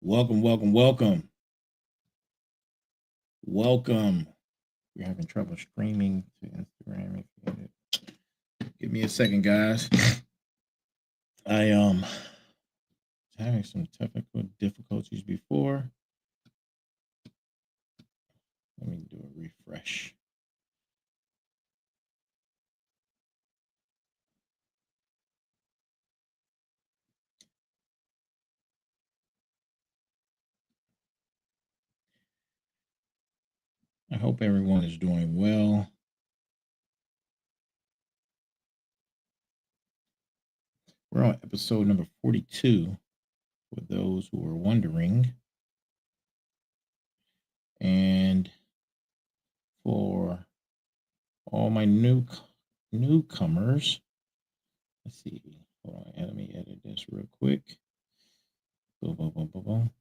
Welcome, welcome, welcome. Welcome. You're having trouble streaming to Instagram. Give me a second, guys. I was having some technical difficulties before. Let me do a refresh. I hope everyone is doing well. We're on episode number 42 for those who are wondering. And for all my newcomers, let's see. Hold on, let me edit this real quick. Boom, boom, boom, boom, boom.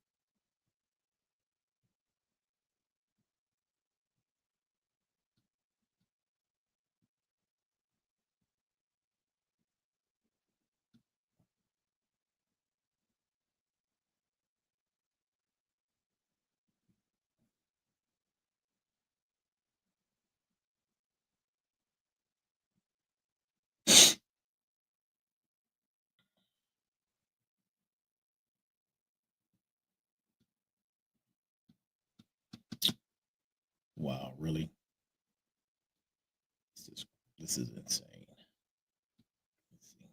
Wow, really? This is insane. Let's see.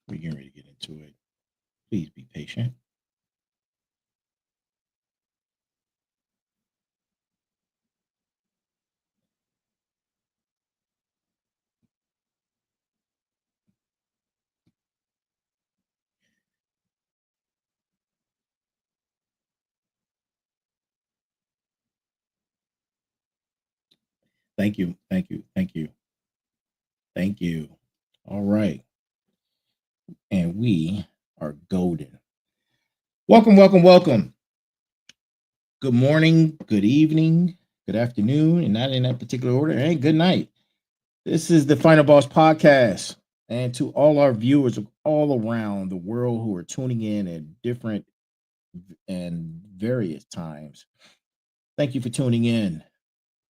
We're getting ready to get into it. Please be patient. Thank you. Thank you. Thank you. Thank you. All right. And we are golden. Welcome, welcome, welcome. Good morning, good evening, good afternoon, and not in that particular order, and good night. This is the Final Boss Podcast. And to all our viewers all around the world who are tuning in at different and various times, thank you for tuning in.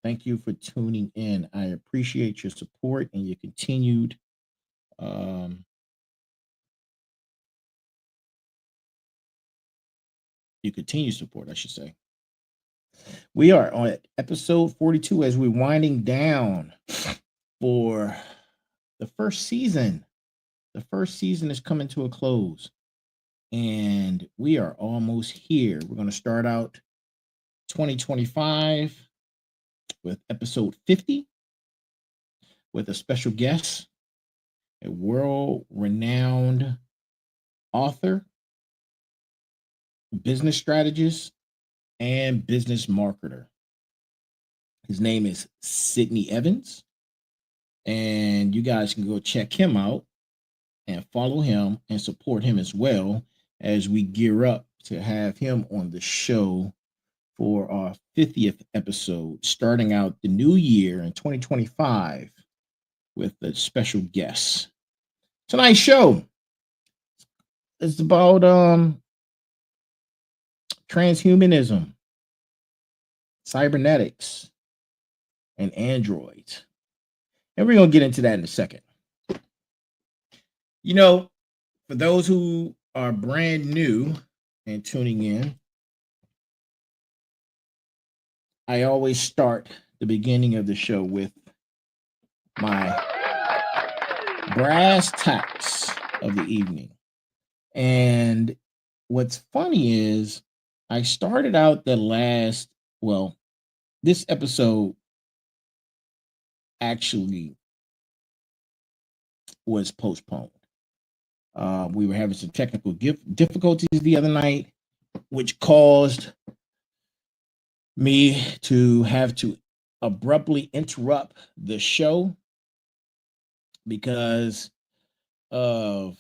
Thank you for tuning in. I appreciate your support and your continued support, I should say. We are on episode 42 as we're winding down for the first season. The first season is coming to a close, and we are almost here. We're going to start out 2025 with episode 50 with a special guest, a world-renowned author, business strategist, and business marketer. His name is Sidney Evans, and you guys can go check him out and follow him and support him as well as we gear up to have him on the show for our 50th episode, starting out the new year in 2025 with a special guest. Tonight's show is about transhumanism, cybernetics, and androids. And we're going to get into that in a second. You know, for those who are brand new and tuning in, I always start the beginning of the show with my brass tacks of the evening. And what's funny is I started out this episode actually was postponed. We were having some technical difficulties the other night, which caused me to have to abruptly interrupt the show because of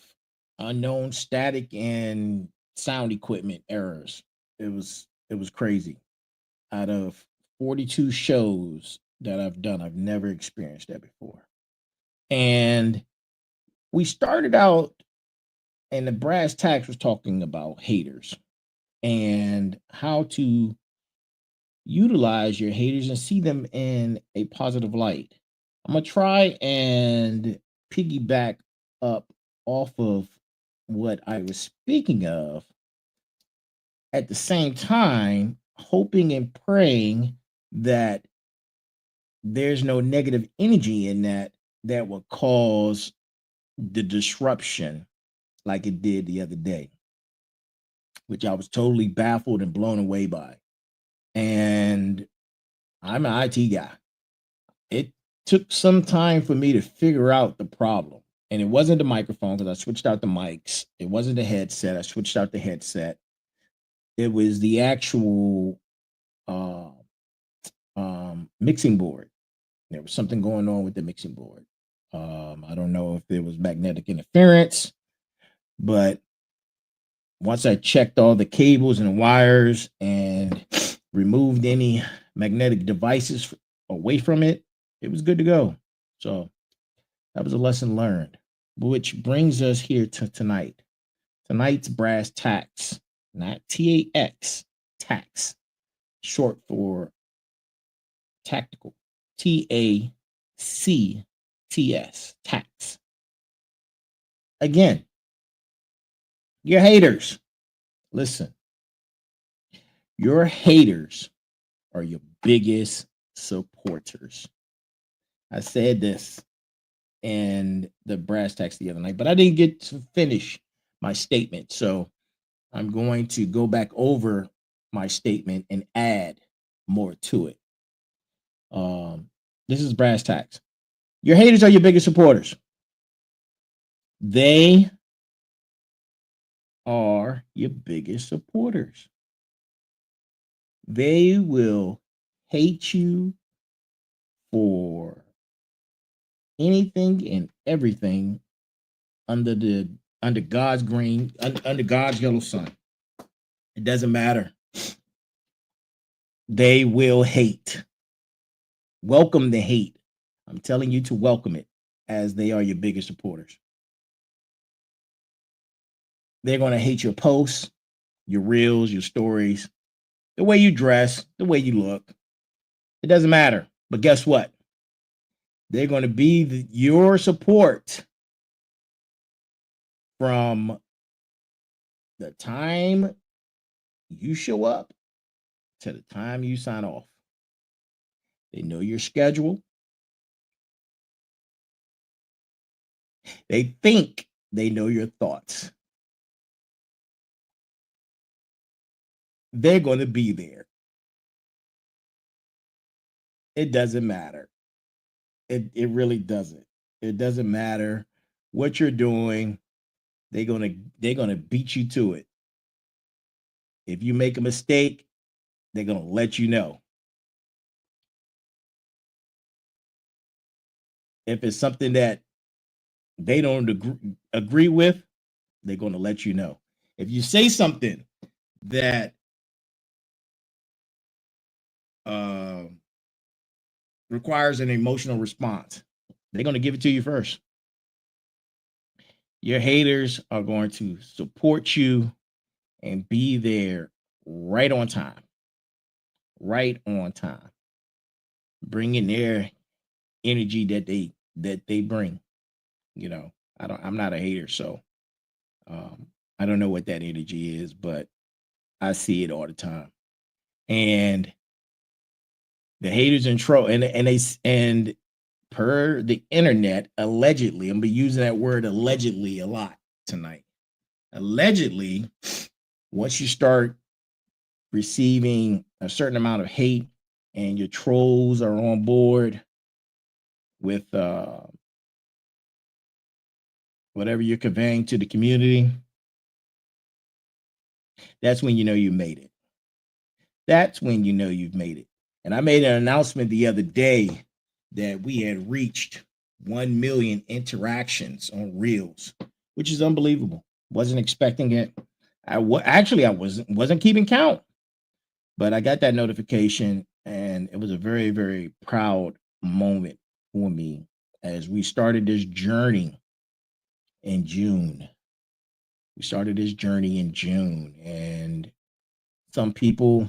unknown static and sound equipment errors. It was crazy. Out of 42 shows that I've done, I've never experienced that before. And we started out, and the brass tacks was talking about haters and how to utilize your haters and see them in a positive light. I'm gonna try and piggyback up off of what I was speaking of, at the same time hoping and praying that there's no negative energy in that will cause the disruption like it did the other day, which I was totally baffled and blown away by. And I'm an IT guy. It took some time for me to figure out the problem. And it wasn't the microphone, because I switched out the mics. It wasn't the headset. I switched out the headset. It was the actual uh, mixing board. There was something going on with the mixing board. I don't know if there was magnetic interference, but once I checked all the cables and wires and removed any magnetic devices away from it, it was good to go. So that was a lesson learned, which brings us here to tonight. Tonight's brass tacks, not TAX, tax, short for tactical, TACTS, tax. Again, your haters. Listen, your haters are your biggest supporters. I said this in the brass tacks the other night, but I didn't get to finish my statement. So I'm going to go back over my statement and add more to it. This is brass tacks. Your haters are your biggest supporters. They are your biggest supporters. They will hate you for anything and everything under God's green, under God's yellow sun. It doesn't matter. They will hate. Welcome the hate. I'm telling you to welcome it, as they are your biggest supporters. They're going to hate your posts, your reels, your stories, the way you dress, the way you look. It doesn't matter. But guess what? They're going to be your support from the time you show up to the time you sign off. They know your schedule. They think they know your thoughts. They're going to be there. It doesn't matter. It really doesn't. It doesn't matter what you're doing. They're gonna beat you to it. If you make a mistake, they're gonna let you know. If it's something that they don't agree with, they're gonna let you know. If you say something that requires an emotional response, they're gonna give it to you first. Your haters are going to support you and be there right on time. Right on time. Bringing their energy that they bring. You know, I'm not a hater, so I don't know what that energy is, but I see it all the time. And the haters in trouble, and per the internet, allegedly, I'm gonna be using that word allegedly a lot tonight. Allegedly, once you start receiving a certain amount of hate and your trolls are on board with whatever you're conveying to the community, that's when you know you made it. That's when you know you've made it. And I made an announcement the other day that we had reached 1 million interactions on Reels, which is unbelievable. Wasn't expecting it. I wasn't keeping count, but I got that notification, and it was a very, very proud moment for me as we started this journey in June. We started this journey in June, and some people,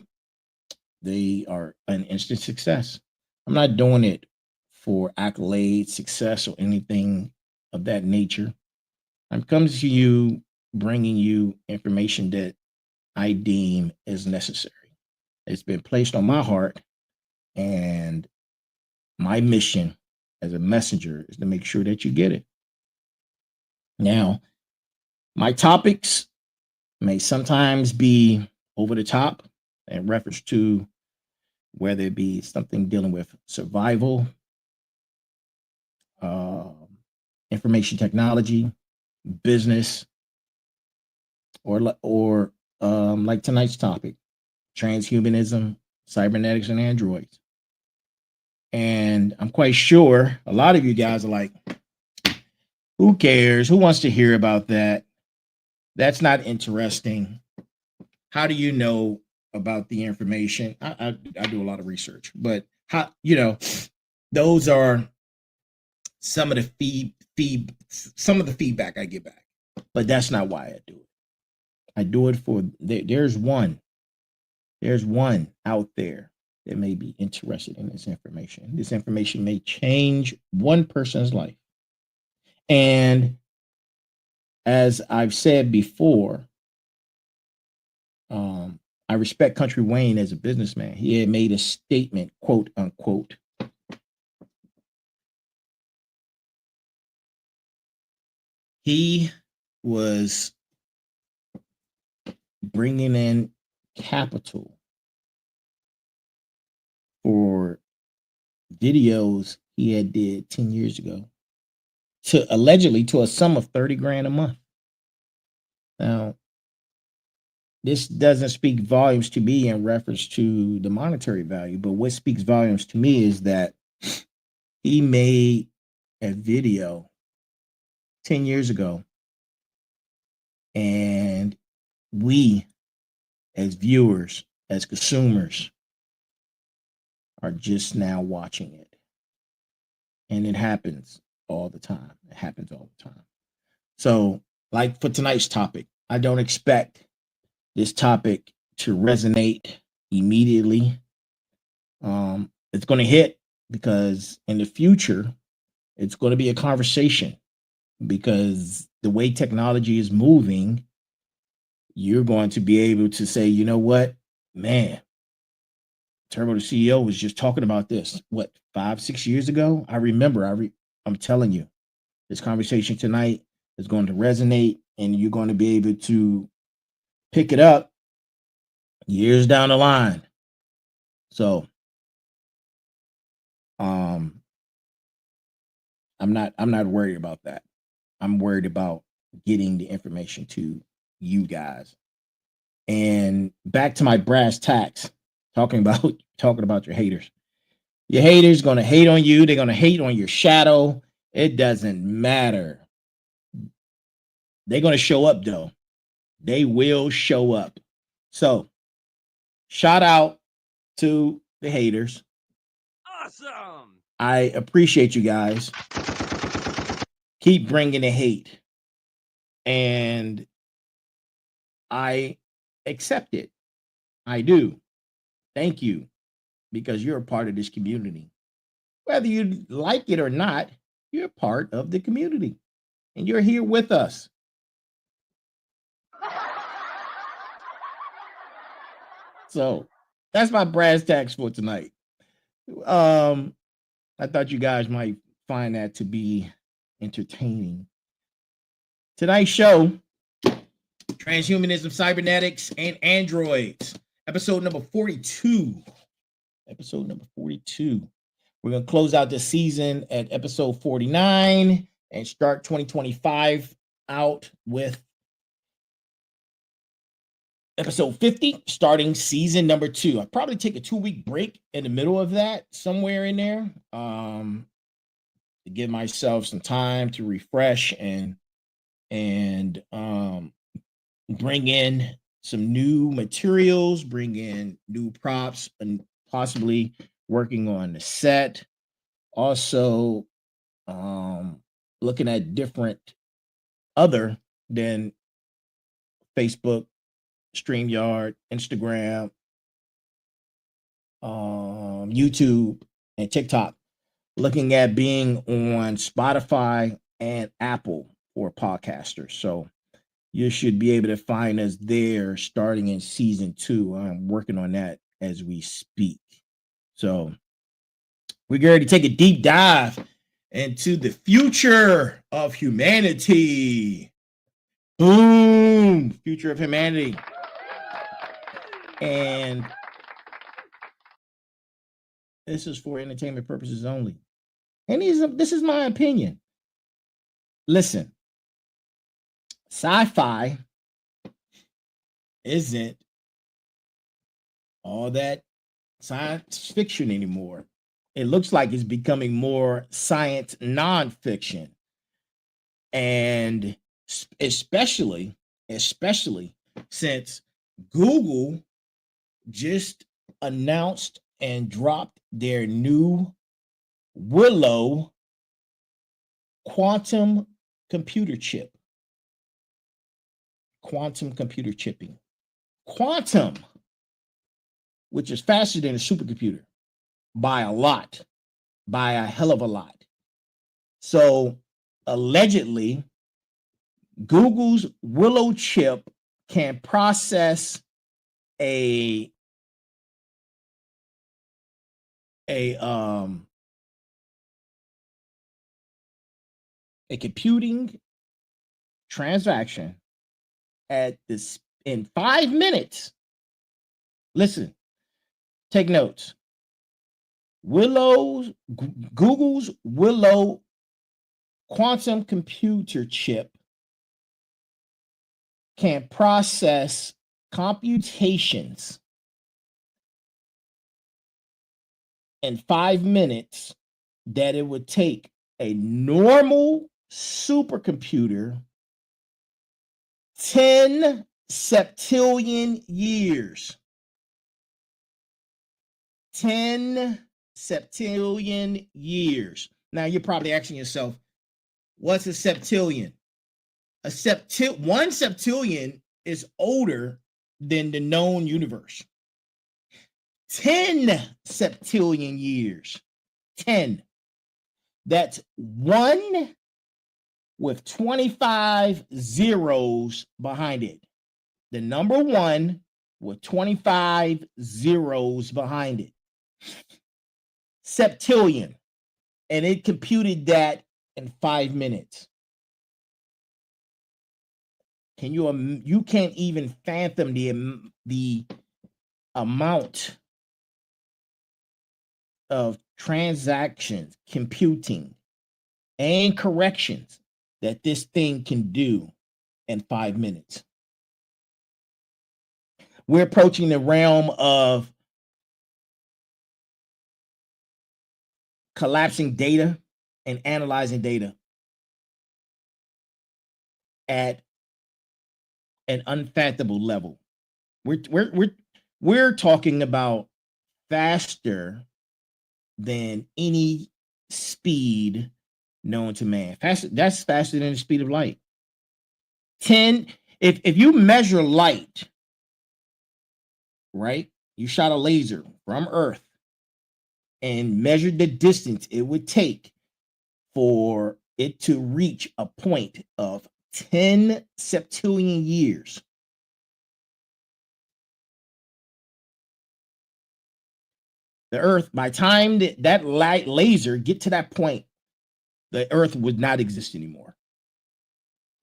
they are an instant success. I'm not doing it for accolades, success, or anything of that nature. I'm coming to you, bringing you information that I deem is necessary. It's been placed on my heart, and my mission as a messenger is to make sure that you get it. Now, my topics may sometimes be over the top in reference to whether it be something dealing with survival, uh, information technology, business, or like tonight's topic, transhumanism, cybernetics, and androids. And I'm quite sure a lot of you guys are like, who cares? Who wants to hear about that? That's not interesting. How do you know about the information? I do a lot of research, but how, those are some of the some of the feedback I get back. But that's not why I do it. I do it for there's one out there that may be interested in this information. This information may change one person's life. And as I've said before, I respect Country Wayne as a businessman. He had made a statement, quote unquote. He was bringing in capital for videos he had did 10 years ago to allegedly to a sum of 30 grand a month. Now, this doesn't speak volumes to me in reference to the monetary value, but what speaks volumes to me is that he made a video 10 years ago, and we as viewers, as consumers, are just now watching it. And it happens all the time. It happens all the time. So, like for tonight's topic, I don't expect this topic to resonate immediately. It's going to hit because in the future, it's going to be a conversation, because the way technology is moving, you're going to be able to say, you know what, man, Turbo the CEO was just talking about this, what, 5-6 years ago? I remember, I'm telling you, this conversation tonight is going to resonate, and you're going to be able to pick it up years down the line. So, I'm not worried about that. I'm worried about getting the information to you guys. And back to my brass tacks, talking about your haters. Your haters gonna hate on you. They're gonna hate on your shadow. It doesn't matter. They're gonna show up though. They will show up. So, shout out to the haters. Awesome. I appreciate you guys. Keep bringing the hate, and I accept it. I do. Thank you, because you're a part of this community. Whether you like it or not, you're part of the community, and you're here with us. So that's my brass tacks for tonight. I thought you guys might find that to be entertaining. Tonight's show, Transhumanism, Cybernetics, and Androids, episode number 42. Episode number 42. We're going to close out the season at episode 49 and start 2025 out with episode 50, starting season number 2. I'll probably take a 2-week break in the middle of that, somewhere in there. to give myself some time to refresh and bring in some new materials, bring in new props, and possibly working on the set. Also, looking at different other than Facebook, StreamYard, Instagram, YouTube, and TikTok. Looking at being on Spotify and Apple for podcasters. So you should be able to find us there starting in season 2. I'm working on that as we speak. So we're going to take a deep dive into the future of humanity. Boom! Future of humanity. And this is for entertainment purposes only. And this is my opinion. Listen, sci-fi isn't all that science fiction anymore. It looks like it's becoming more science nonfiction. And especially since Google just announced and dropped their new Willow quantum computer chip. Quantum computer chipping. Quantum, which is faster than a supercomputer by a lot, by a hell of a lot. So allegedly, Google's Willow chip can process a computing transaction at this in 5 minutes. Listen, take notes. Google's Willow quantum computer chip can process computations in 5 minutes that it would take a normal supercomputer 10 septillion years. 10 septillion years. Now you're probably asking yourself, what's a septillion? One septillion is older than the known universe. 10 septillion years. 10. That's 1 with 25 zeros behind it. The number 1 with 25 zeros behind it. Septillion. And it computed that in 5 minutes. You can't even fathom the amount of transactions, computing, and corrections that this thing can do in 5 minutes. We're approaching the realm of collapsing data and analyzing data at an unfathomable level. We're talking about faster than any speed known to man. That's faster than the speed of light. If you measure light, right? You shot a laser from Earth and measured the distance it would take for it to reach a point of 10 septillion years. The Earth, by the time that light laser get to that point, the Earth would not exist anymore.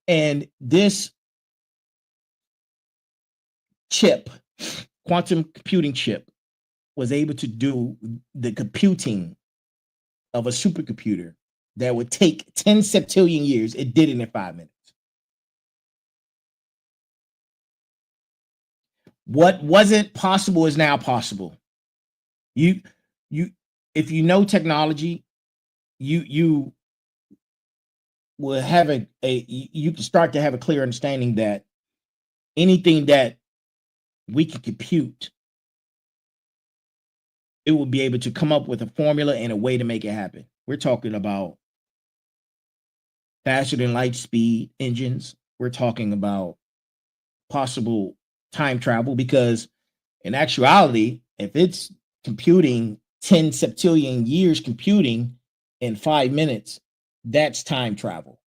And this chip, quantum computing chip, was able to do the computing of a supercomputer that would take 10 septillion years. It did it in 5 minutes. What wasn't possible is now possible. If you know technology, you will have you can start to have a clear understanding that anything that we can compute, it will be able to come up with a formula and a way to make it happen. We're talking about faster than light speed engines. We're talking about possible time travel, because in actuality, if it's computing 10 septillion years computing in 5 minutes, that's time travel.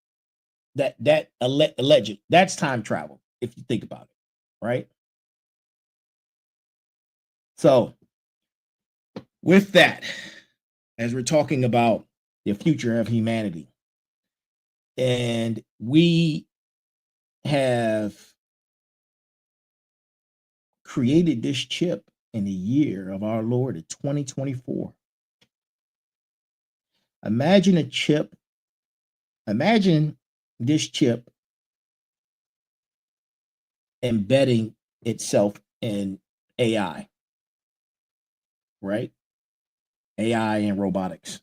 Alleged, that's time travel if you think about it, right? So with that, as we're talking about the future of humanity, and we have created this chip in the year of our Lord of 2024. Imagine a chip, imagine this chip embedding itself in AI, right? AI and robotics.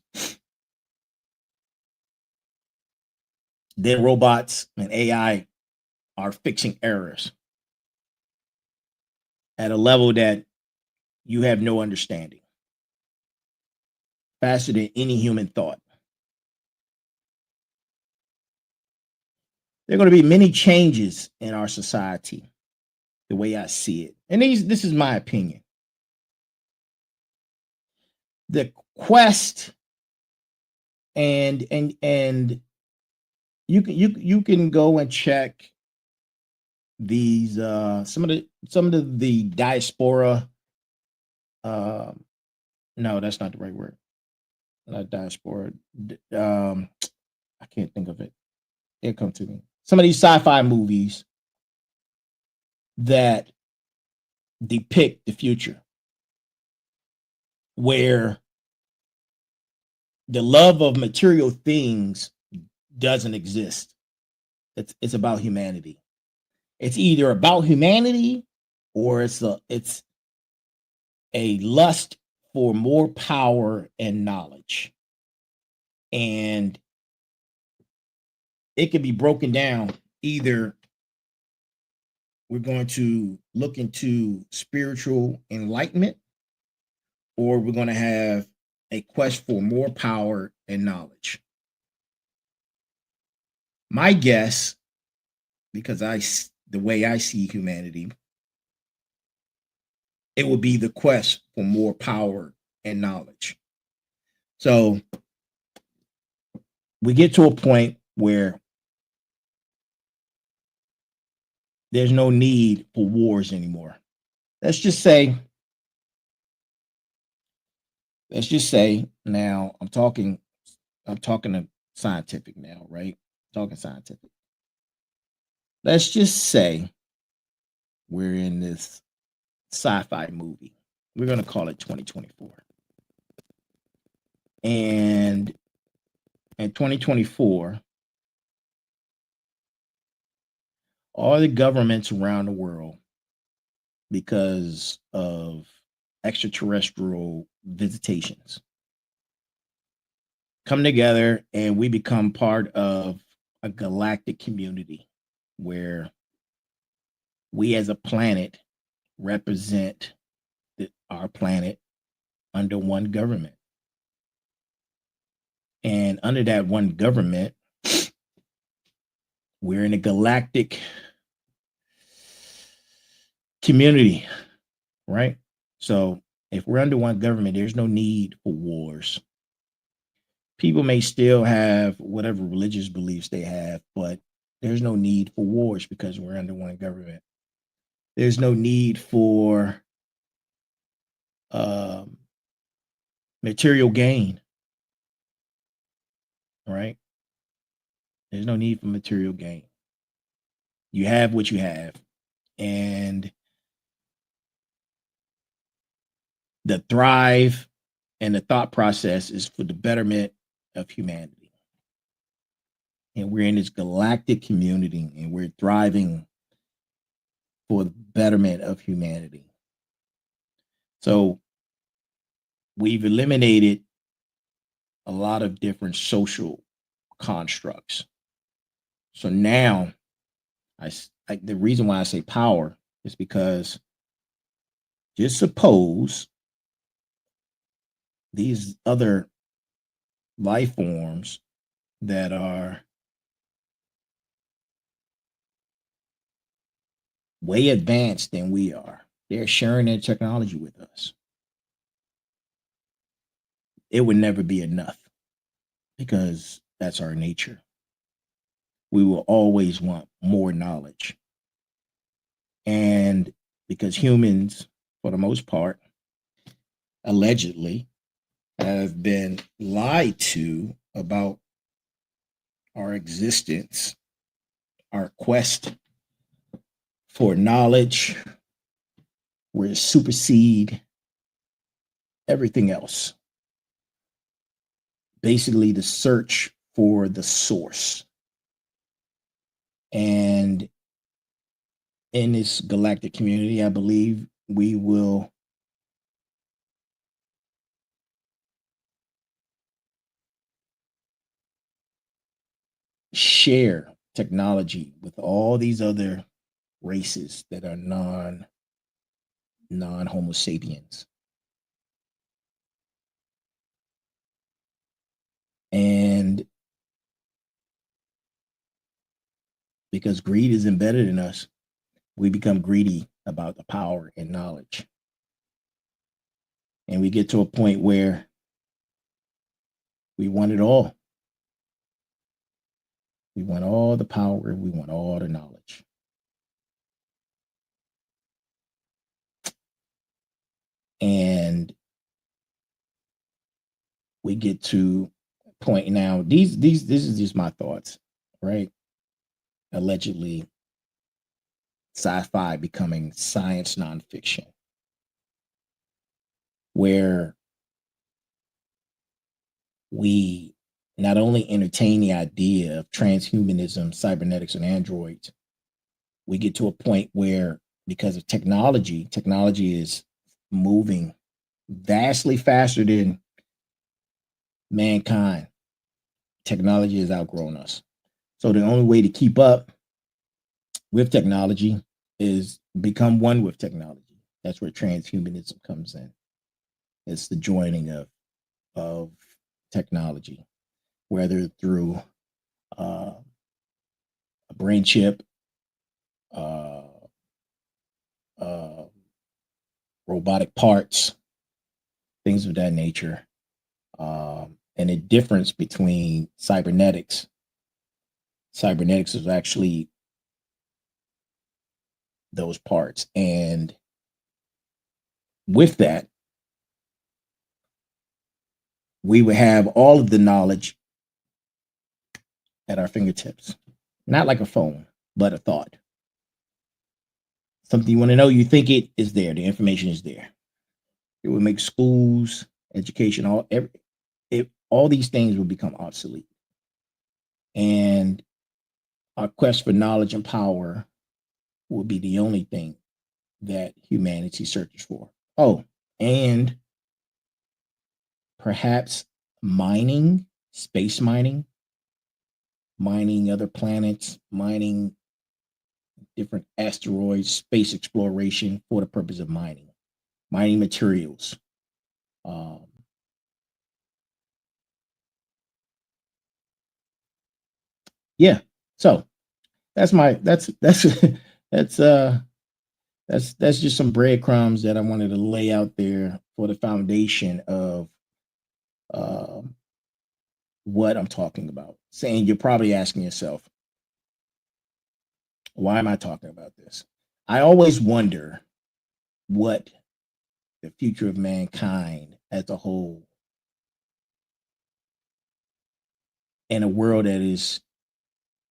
Then robots and AI are fixing errors at a level that you have no understanding, faster than any human thought. There are going to be many changes in our society, the way I see it. And this is my opinion. The quest and you can go and check these some of the diaspora, no, that's not the right word. Not diaspora. I can't think of it. It'll come to me. Some of these sci-fi movies that depict the future, where the love of material things doesn't exist. It's about humanity. It's either about humanity or it's a lust for more power and knowledge. And it can be broken down. Either we're going to look into spiritual enlightenment, or we're going to have a quest for more power and knowledge. My guess, because the way I see humanity, it will be the quest for more power and knowledge. So we get to a point where there's no need for wars anymore. Let's just say now I'm talking to scientific now, right? Talking scientific. Let's just say we're in this sci-fi movie. We're going to call it 2024. And in 2024, all the governments around the world, because of extraterrestrial visitations, come together and we become part of a galactic community where we as a planet represent our planet under one government. And under that one government, we're in a galactic community, right? So if we're under one government, there's no need for wars. People may still have whatever religious beliefs they have, but there's no need for wars because we're under one government. There's no need for material gain, right? There's no need for material gain. You have what you have. And the thrive and the thought process is for the betterment of humanity. And we're in this galactic community and we're thriving for the betterment of humanity. So we've eliminated a lot of different social constructs. So now the reason why I say power is because just suppose these other life forms that are way advanced than we are, they're sharing their technology with us. It would never be enough because that's our nature. We will always want more knowledge. And because humans, for the most part, allegedly have been lied to about our existence, our quest for knowledge, where it supersede everything else. Basically, the search for the source. And in this galactic community, I believe we will share technology with all these other races that are non Homo sapiens. And because greed is embedded in us, we become greedy about the power and knowledge. And we get to a point where we want it all. We want all the power, we want all the knowledge. And we get to a point now, this is just my thoughts, right? Allegedly sci-fi becoming science nonfiction, where we not only entertain the idea of transhumanism, cybernetics, and androids, we get to a point where, because of technology is moving vastly faster than mankind. Technology has outgrown us. So the only way to keep up with technology is become one with technology. That's where transhumanism comes in. It's the joining of technology, whether through a brain chip, uh, uh, robotic parts, things of that nature. And the difference between cybernetics is actually those parts. And with that, we would have all of the knowledge at our fingertips. Not like a phone, but a thought. Something you want to know, you think it is there. The information is there. It would make schools, education, all these things will become obsolete. And our quest for knowledge and power will be the only thing that humanity searches for. Oh, and perhaps mining, space mining, mining other planets, mining different asteroids, space exploration for the purpose of mining materials. Um, yeah, so that's that's that's just some breadcrumbs that I wanted to lay out there for the foundation of um, what I'm talking about. Saying, you're probably asking yourself, why am I talking about this? I always wonder what the future of mankind as a whole, in a world that is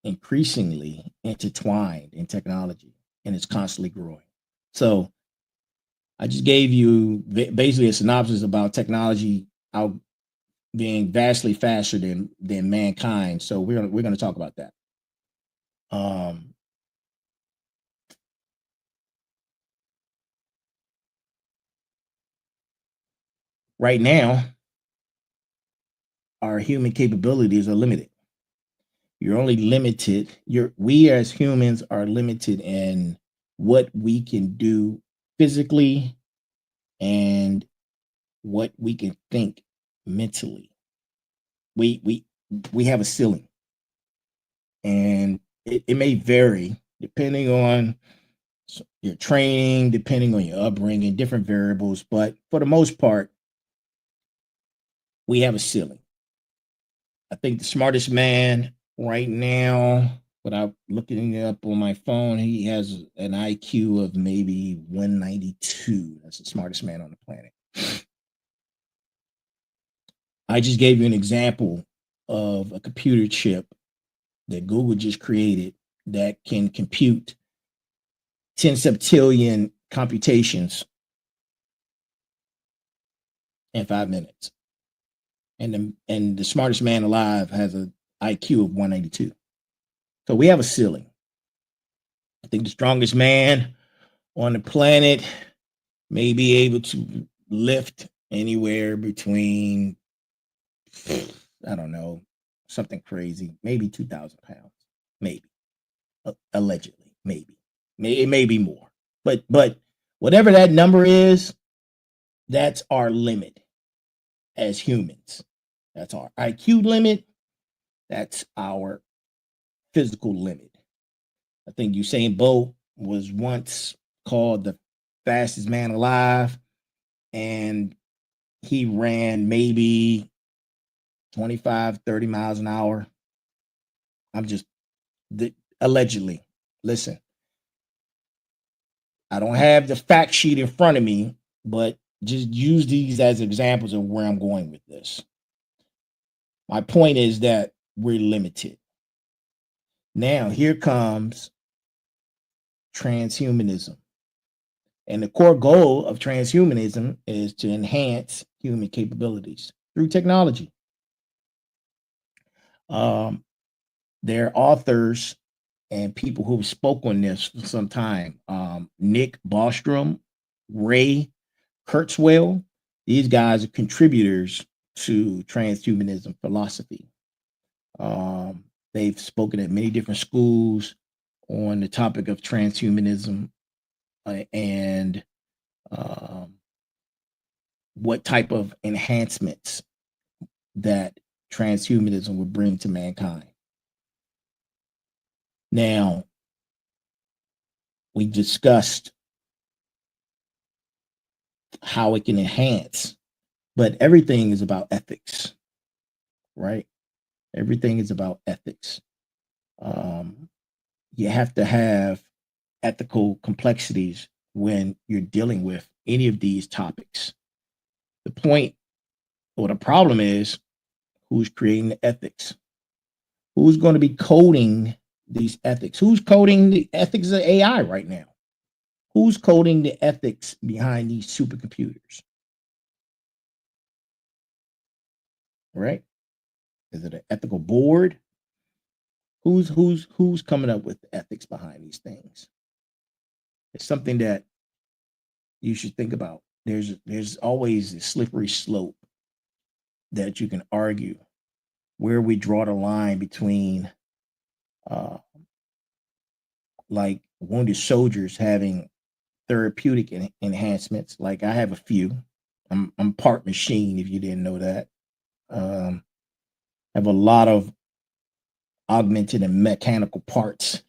increasingly intertwined in technology and it's constantly growing. So I just gave you basically a synopsis about technology out being vastly faster than mankind. So we're gonna talk about that. Um, right now, our human capabilities are limited. You're only limited. We as humans are limited in what we can do physically and what we can think mentally. We have a ceiling, and it may vary depending on your training, depending on your upbringing, different variables. But for the most part, we have a ceiling. I think the smartest man right now, without looking it up on my phone, he has an IQ of maybe 192. That's the smartest man on the planet. I just gave you an example of a computer chip that Google just created that can compute 10 septillion computations in 5 minutes. And the smartest man alive has an IQ of 192. So we have a ceiling. I think the strongest man on the planet may be able to lift anywhere between, I don't know, something crazy, maybe 2,000 pounds, maybe, allegedly, maybe. It may be more. But whatever that number is, that's our limit as humans. That's our IQ limit. That's our physical limit. I think Usain Bolt was once called the fastest man alive, and he ran maybe 25, 30 miles an hour. I'm just allegedly. Listen, I don't have the fact sheet in front of me, but just use these as examples of where I'm going with this. My point is that we're limited. Now, here comes transhumanism. And the core goal of transhumanism is to enhance human capabilities through technology. There are authors and people who spoke on this for some time. Nick Bostrom, Ray Kurzweil, these guys are contributors to transhumanism philosophy. They've spoken at many different schools on the topic of transhumanism and what type of enhancements that transhumanism would bring to mankind. Now, we discussed how it can enhance, but everything is about ethics, right? Everything is about ethics. You have to have ethical complexities when you're dealing with any of these topics. The point or the problem is who's creating the ethics? Who's going to be coding these ethics? Who's coding the ethics of AI right now? Who's coding the ethics behind these supercomputers? Right? Is it an ethical board? Who's coming up with the ethics behind these things? It's something that you should think about. There's always a slippery slope that you can argue where we draw the line between like wounded soldiers having therapeutic enhancements. Like I have a few. I'm part machine, if you didn't know that. Have a lot of augmented and mechanical parts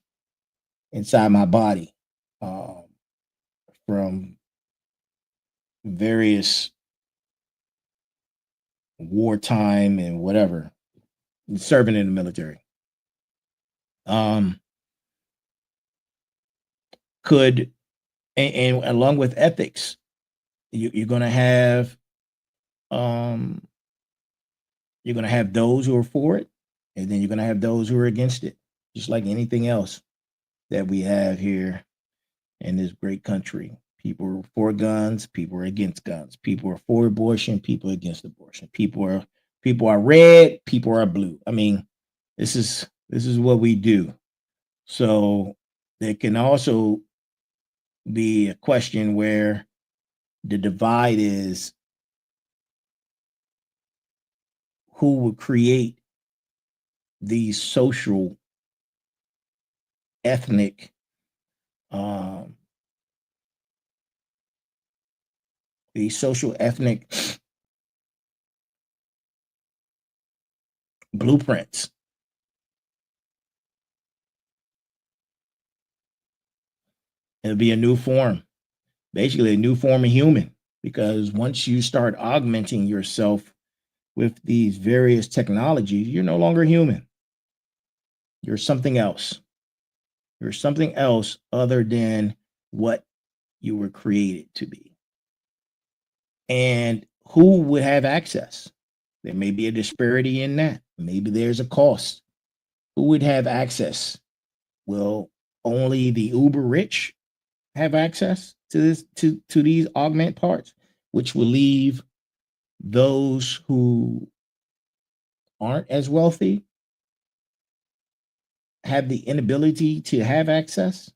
inside my body from various wartime and whatever, serving in the military. Could and along with ethics, you're going to have you're going to have those who are for it, and then you're going to have those who are against it, just like anything else that we have here in this great country. People are for guns, people are against guns. People are for abortion, people are against abortion. People are red, people are blue. I mean, this is what we do. So there can also be a question where the divide is who will create these social, ethnic, um, ethnic blueprints. It'll be a new form, basically a new form of human, because once you start augmenting yourself with these various technologies, you're no longer human. You're something else. You're something else other than what you were created to be. And who would have access? There may be a disparity in that. Maybe there's a cost. Who would have access? Will only the uber rich have access to this to these augment parts, which will leave those who aren't as wealthy have the inability to have access?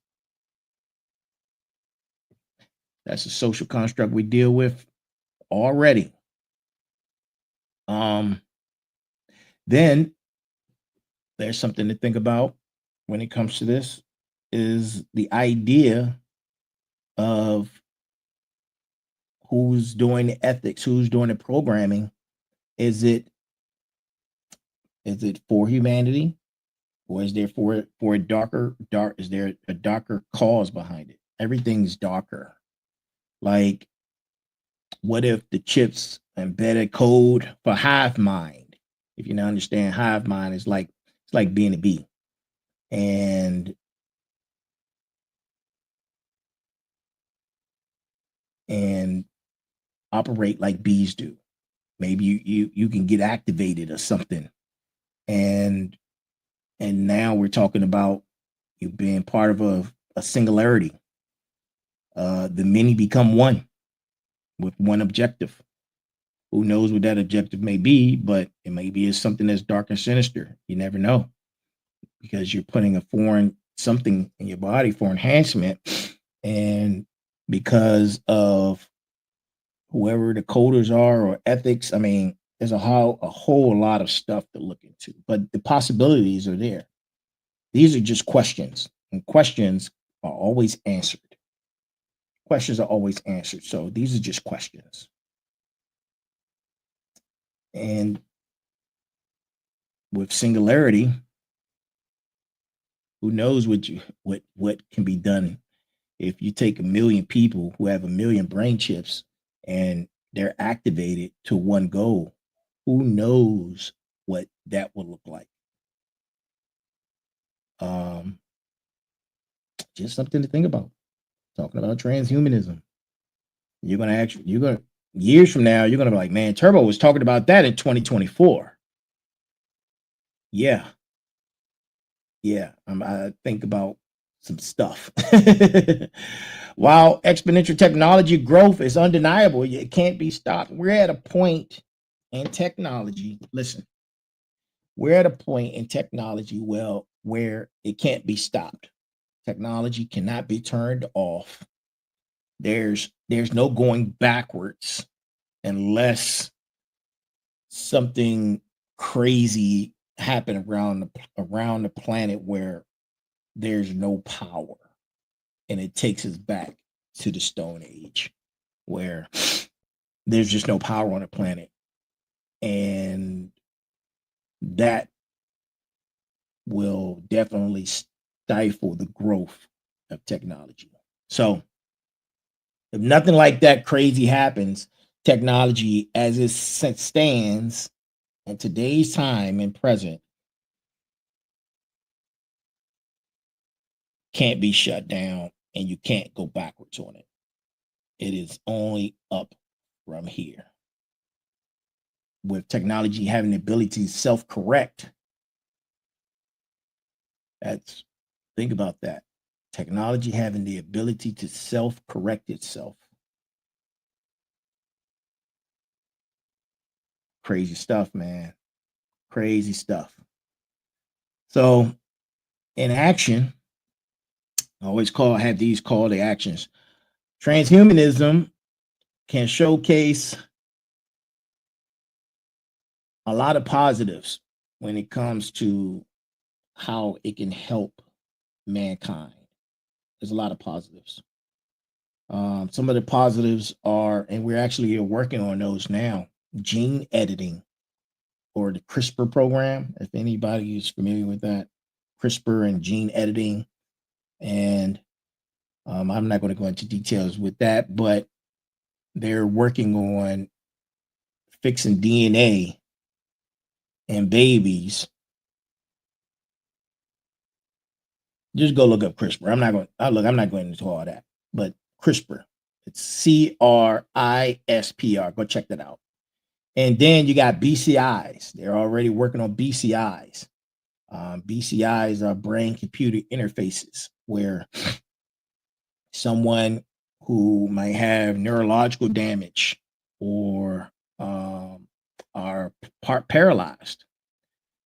That's a social construct we deal with already. Um, then there's something to think about when it comes to this is the idea of who's doing the ethics, who's doing the programming. Is it for humanity, or is there for a dark? Is there a darker cause behind it? Everything's darker. Like, what if the chips embedded code for hive mind? If you don't understand, hive mind is like it's like being a bee, and and operate like bees do. Maybe you can get activated or something, and now we're talking about you being part of a singularity. The many become one with one objective. Who knows what that objective may be, but it may be something that's dark and sinister. You never know, because you're putting a foreign something in your body for enhancement, and because of whoever the coders are or ethics. I mean, there's a whole lot of stuff to look into, but the possibilities are there. These are just questions, and questions are always answered. Questions are always answered. So these are just questions. And with singularity, who knows what can be done if you take a million people who have a million brain chips and they're activated to one goal. Who knows what that will look like? Um, just something to think about. Talking about transhumanism. You're gonna years from now, you're gonna be like, man, Turbo was talking about that in 2024. Yeah, yeah. I think about some stuff. While exponential technology growth is undeniable, it can't be stopped. We're at a point in technology. Listen, we're at a point in technology where it can't be stopped. Technology cannot be turned off. There's no going backwards unless something crazy happen around the planet where there's no power, and it takes us back to the Stone Age where there's just no power on the planet, and that will definitely stifle the growth of technology. So if nothing like that crazy happens, technology as it stands in today's time and present can't be shut down, and you can't go backwards on it. It is only up from here. With technology having the ability to self-correct, that's think about that. Technology having the ability to self-correct itself. Crazy stuff, man. Crazy stuff. So in action, I always have these call to actions. Transhumanism can showcase a lot of positives. when it comes to how it can help mankind. There's a lot of positives. Some of the positives are, and we're actually working on those now, gene editing or the CRISPR program, if anybody is familiar with that. CRISPR and gene editing. And I'm not going to go into details with that, but they're working on fixing DNA in babies. Just go look up CRISPR. I'm not going into all that, but CRISPR. It's CRISPR. Go check that out. And then you got BCIs. They're already working on BCIs. BCIs are brain computer interfaces where someone who might have neurological damage or are part paralyzed,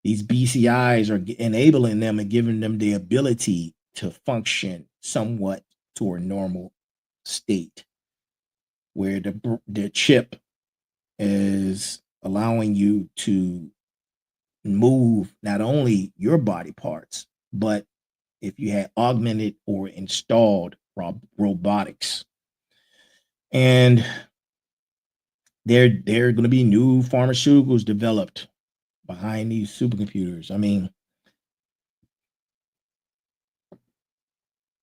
these BCIs are enabling them and giving them the ability to function somewhat to a normal state, where the chip is allowing you to move not only your body parts, but if you had augmented or installed robotics. And there are going to be new pharmaceuticals developed behind these supercomputers. I mean,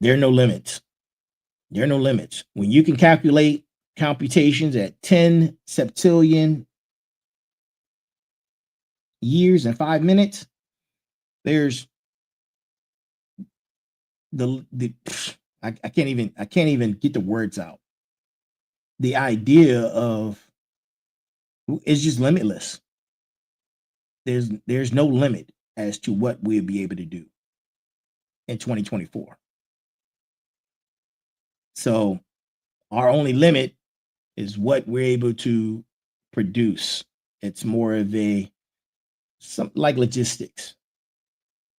there are no limits. There are no limits. When you can calculate computations at 10 septillion years and 5 minutes, there's I can't even get the words out. The idea of it's just limitless. There's no limit as to what we'll be able to do in 2024. So our only limit is what we're able to produce. It's more of something like logistics,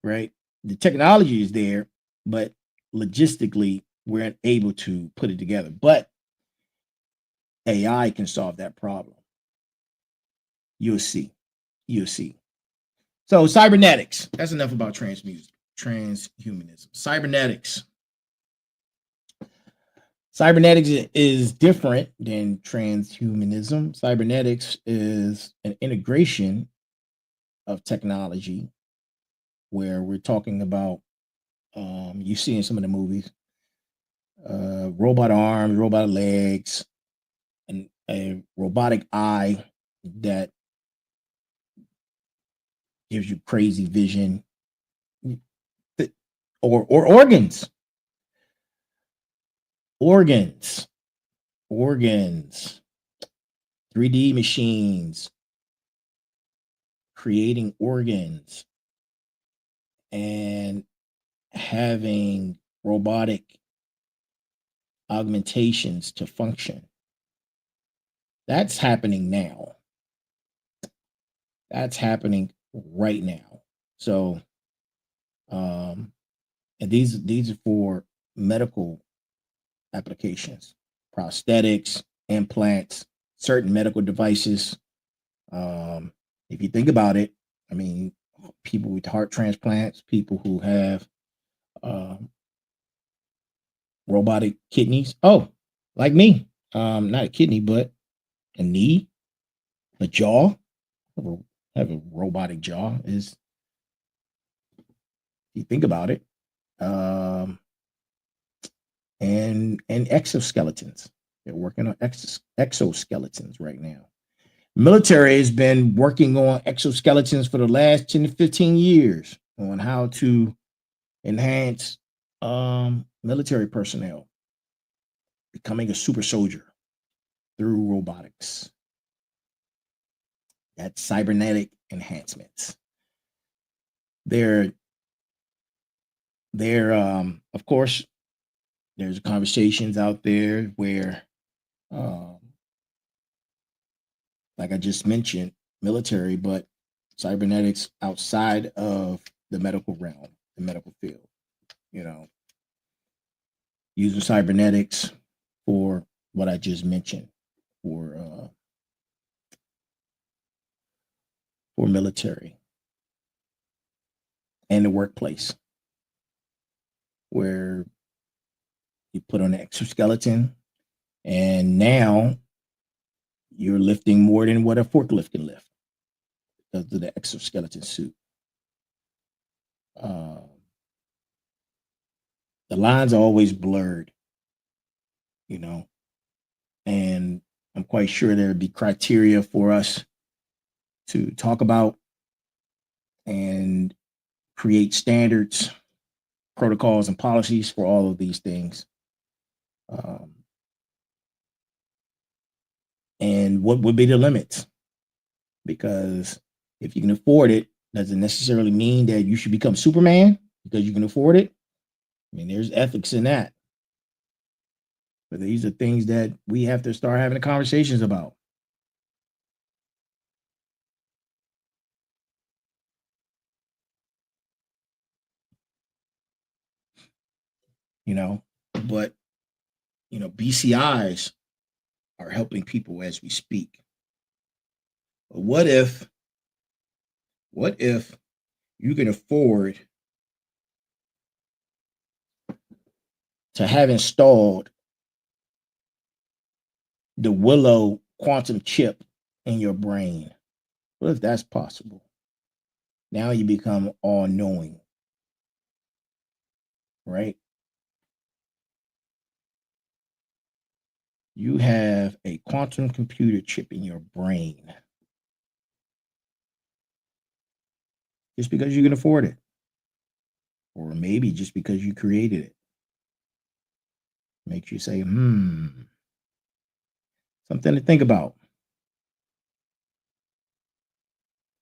right? The technology is there, but logistically, we're able to put it together. But AI can solve that problem. You'll see. You'll see. So cybernetics. That's enough about transhumanism. Cybernetics. Cybernetics is different than transhumanism. Cybernetics is an integration of technology where we're talking about, you see in some of the movies, robot arms, robot legs, and a robotic eye that gives you crazy vision, or organs. Organs. 3D machines creating organs and having robotic augmentations to function. That's happening now. That's happening right now. So, and these are for medical applications, prosthetics, implants, certain medical devices. If you think about it, I mean, people with heart transplants, people who have robotic kidneys. Oh, like me, not a kidney, but a knee, a jaw. Have a robotic jaw. Is, if you think about it, and exoskeletons. They're working on exoskeletons right now. Military has been working on exoskeletons for the last 10 to 15 years on how to enhance military personnel becoming a super soldier through robotics. That's cybernetic enhancements. There, of course, there's conversations out there where, like I just mentioned, military, but cybernetics outside of the medical realm, the medical field, using cybernetics for what I just mentioned, for military. and the workplace, where you put on an exoskeleton and now you're lifting more than what a forklift can lift because of the exoskeleton suit. Uh, the lines are always blurred, you know, and I'm quite sure there'd be criteria for us to talk about and create standards, protocols, and policies for all of these things. Um, and what would be the limits? Because if you can afford it, doesn't necessarily mean that you should become Superman because you can afford it. I mean, there's ethics in that. But these are things that we have to start having conversations about. You know, but BCIs are helping people as we speak. But what if you can afford to have installed the Willow quantum chip in your brain? What if that's possible? Now you become all knowing, right? You have a quantum computer chip in your brain just because you can afford it, or maybe just because you created it. Makes you say, something to think about.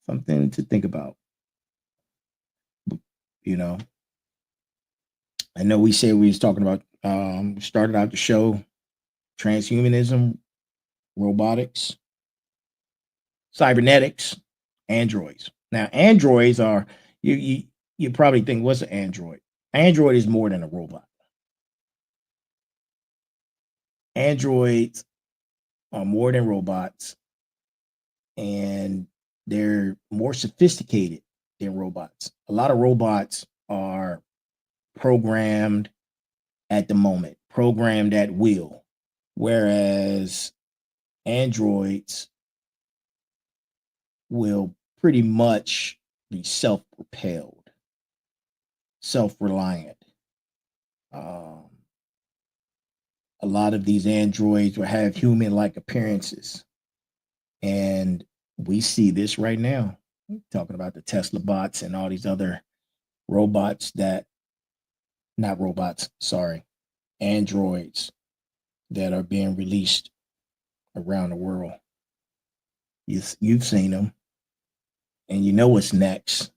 Something to think about. You know, I know we said we was talking about, started out the show, transhumanism, robotics, cybernetics, androids. Now, androids are, you probably think, what's an android? Android is more than a robot. Androids are more than robots, and they're more sophisticated than robots. A lot of robots are programmed at the moment, programmed at will, whereas androids will pretty much be self-propelled, self-reliant. Um, a lot of these androids will have human-like appearances, and we see this right now. Talking about the Tesla bots and all these other robots that, not robots, sorry, androids that are being released around the world. You've seen them, and you know what's next.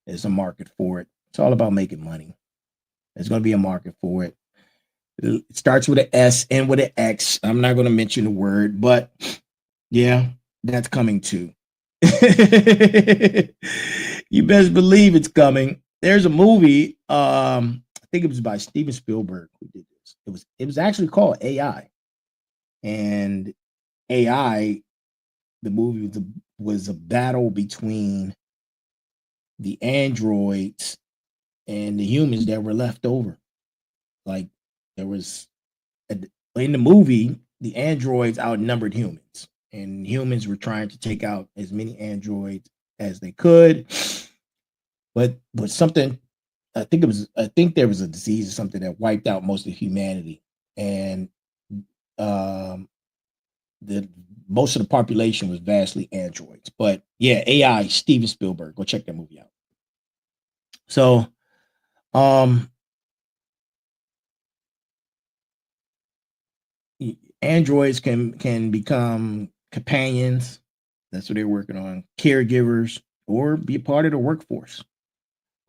There's a market for it. It's all about making money. There's going to be a market for it. It starts with an S and with an X. I'm not going to mention the word, but yeah, that's coming too. You best believe it's coming. There's a movie. I think it was by Steven Spielberg who did this. It was actually called AI, and AI. The movie was a battle between the androids and the humans that were left over. Like, there was in the movie, the androids outnumbered humans, and humans were trying to take out as many androids as they could. But something, I think there was a disease or something that wiped out most of humanity, and um, the most of the population was vastly androids. But yeah, AI, Steven Spielberg, go check that movie out. So, um, androids can become companions. That's what they're working on. Caregivers, or be a part of the workforce.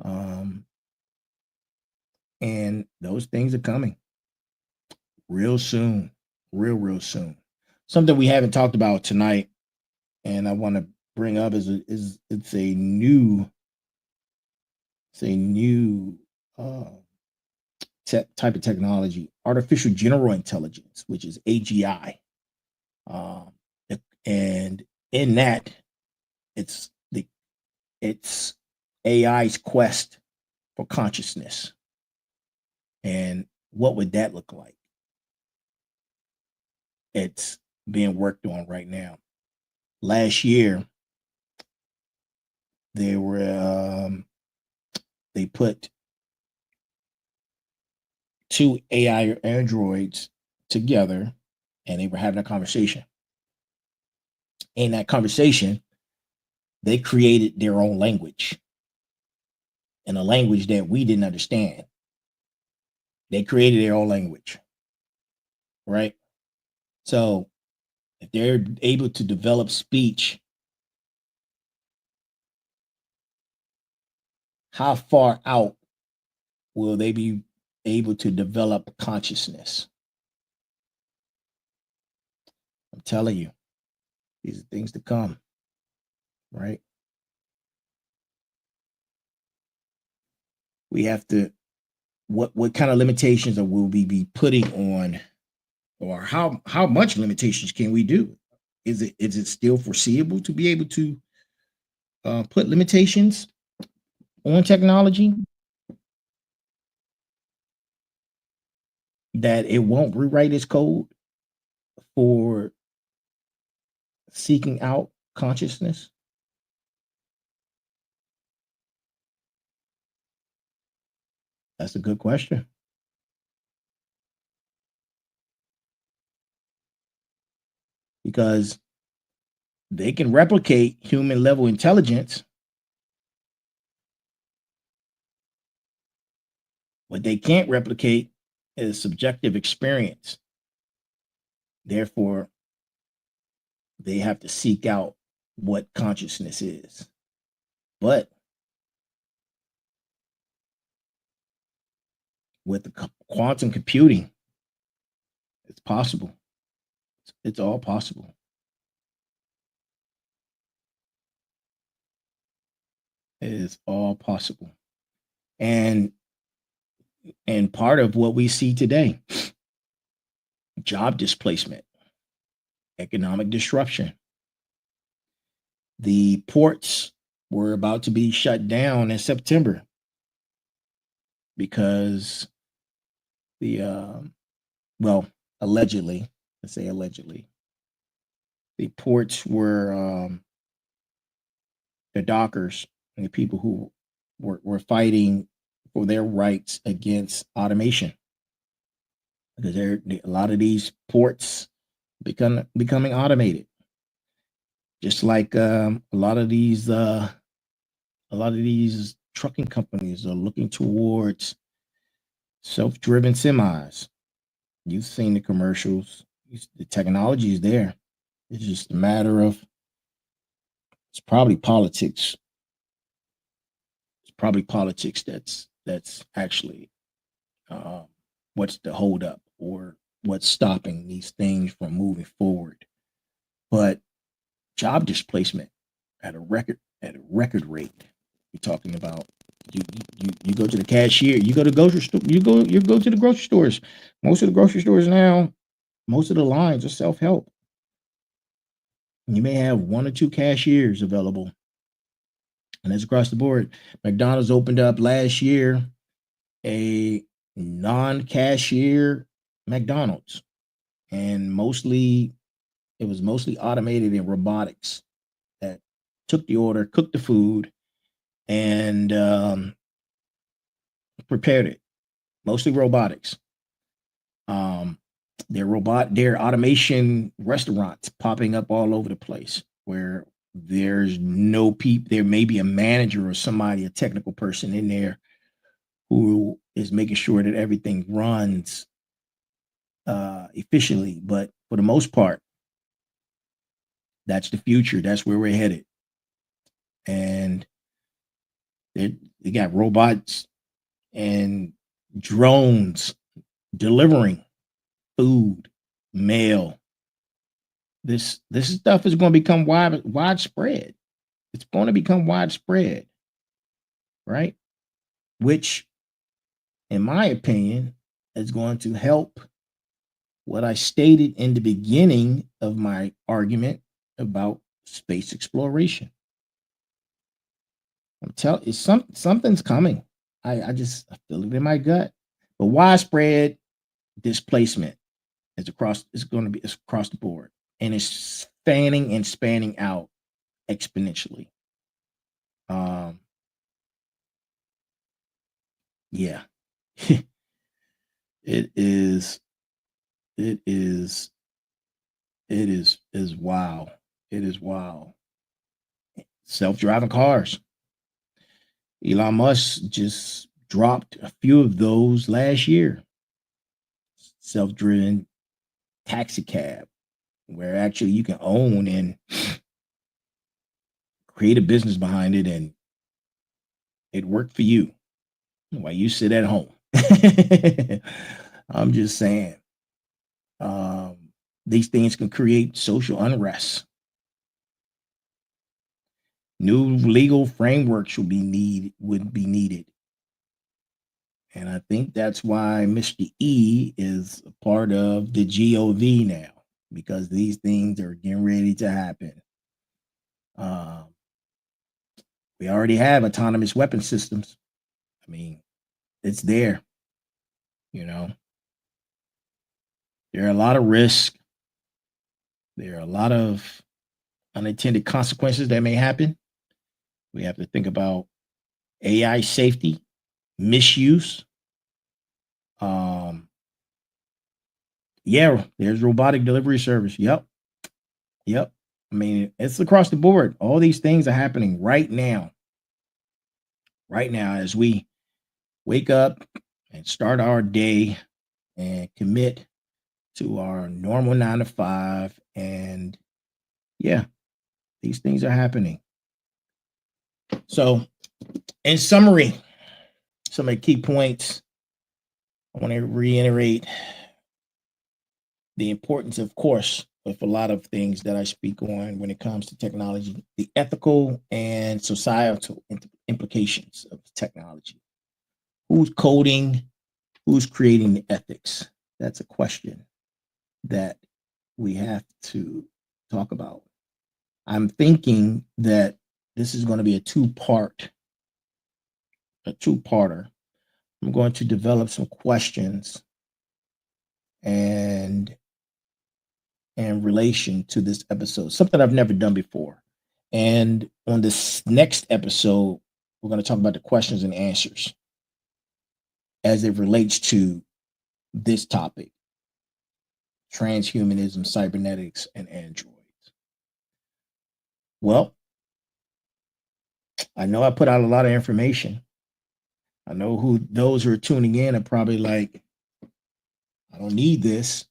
Um, and those things are coming real soon, real soon. Something we haven't talked about tonight, and I want to bring up is it's a new uh, type of technology, artificial general intelligence, which is AGI. Um, and in that, it's the it's AI's quest for consciousness. And what would that look like? It's being worked on right now. Last year, they put two AI androids together, and they were having a conversation. In that conversation, they created their own language, and a language that we didn't understand. They created their own language, right? So if they're able to develop speech, how far out will they be able to develop consciousness? I'm telling you, these are things to come, right? We have to, what kind of limitations will we be putting on, or how much limitations can we do? Is it still foreseeable to be able to put limitations on technology that it won't rewrite its code for seeking out consciousness? That's a good question. Because they can replicate human level intelligence. What they can't replicate is subjective experience. Therefore, they have to seek out what consciousness is. But with the quantum computing, it's possible. It's all possible. It is all possible. And part of what we see today, job displacement, economic disruption. The ports were about to be shut down in September because well, allegedly, let's say allegedly, the ports were the dockers and the people who were fighting for their rights against automation, because a lot of these ports becoming automated, just like a lot of these trucking companies are looking towards self-driven semis. You've seen the commercials. The technology is there. It's just a matter of, it's probably politics. It's probably politics that's actually what's the holdup, or what's stopping these things from moving forward. But job displacement at a record rate. You're talking about, you go to the cashier, you go to grocery store, you go to the grocery stores. Most of the grocery stores now, most of the lines are self-help. You may have one or two cashiers available, and that's across the board. McDonald's opened up last year a non-cashier McDonald's, and it was mostly automated in robotics that took the order, cooked the food, and prepared it. Mostly robotics. Their automation restaurants popping up all over the place, where there's no there may be a manager or somebody, a technical person in there, who is making sure that everything runs efficiently. But for the most part, that's the future. That's where we're headed. And they got robots and drones delivering food, mail. This stuff is going to become widespread. It's going to become widespread, right? Which, in my opinion, is going to help what I stated in the beginning of my argument about space exploration. I'm telling you, something's coming. I just feel it in my gut. But widespread displacement is going to be it's across the board, and it's fanning and spanning out exponentially. Um, yeah, it is. It is. It is wow. It is wow. Self-driving cars. Elon Musk just dropped a few of those last year. Self-driven taxi cab, where actually you can own and create a business behind it, and it worked for you while you sit at home. I'm just saying, um, these things can create social unrest. New legal frameworks would be needed. And I think that's why Mr. E is a part of the GOV now, because these things are getting ready to happen. Um, we already have autonomous weapon systems. I mean, it's there. You know, there are a lot of risks. There are a lot of unintended consequences that may happen. We have to think about AI safety, misuse. Um, yeah, there's robotic delivery service. Yep, yep. I mean, it's across the board. All these things are happening right now. Right now, as we wake up and start our day and commit to our normal 9 to 5. And yeah, these things are happening. So, in summary, some of the key points I want to reiterate the importance, of course, with a lot of things that I speak on when it comes to technology, the ethical and societal implications of technology. Who's coding? Who's creating the ethics? That's a question that we have to talk about. I'm thinking that this is going to be a two-parter. I'm going to develop some questions and in relation to this episode, something I've never done before. And on this next episode, we're going to talk about the questions and answers as it relates to this topic: transhumanism, cybernetics, and androids. Well, I know I put out a lot of information. I know who those who are tuning in are probably like, I don't need this.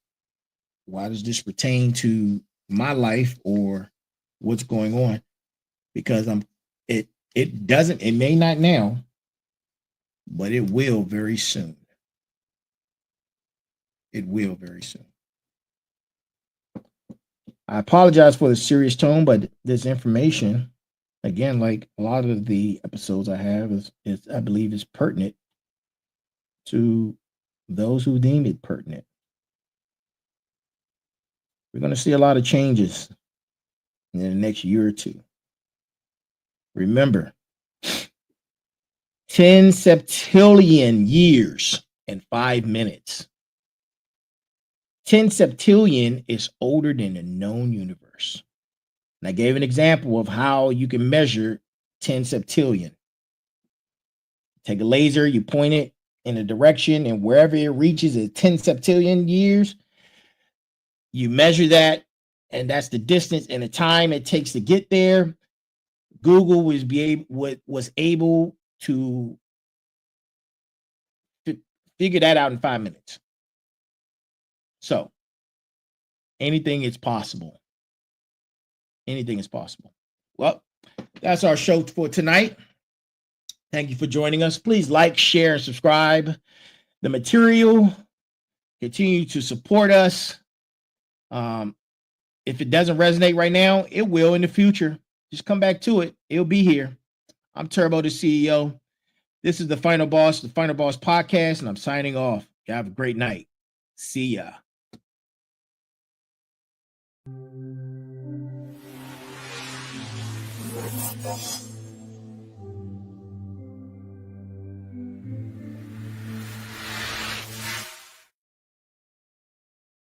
Why does this pertain to my life or what's going on? Because it may not now, but it will very soon. It will very soon. I apologize for the serious tone, but this information, again, like a lot of the episodes I have, is I believe is pertinent to those who deem it pertinent. We're going to see a lot of changes in the next year or two. Remember, 10 septillion years and 5 minutes. 10 septillion is older than the known universe. And I gave an example of how you can measure 10 septillion. Take a laser, you point it in a direction, and wherever it reaches at 10 septillion years, you measure that, and that's the distance and the time it takes to get there. Google was able to figure that out in 5 minutes. So anything is possible. Anything is possible. Well, that's our show for tonight. Thank you for joining us. Please like, share, and subscribe the material. Continue to support us. If it doesn't resonate right now, it will in the future. Just come back to it. It'll be here. I'm Turbo, the CEO. This is the Final Boss podcast, and I'm signing off. You have a great night. See ya.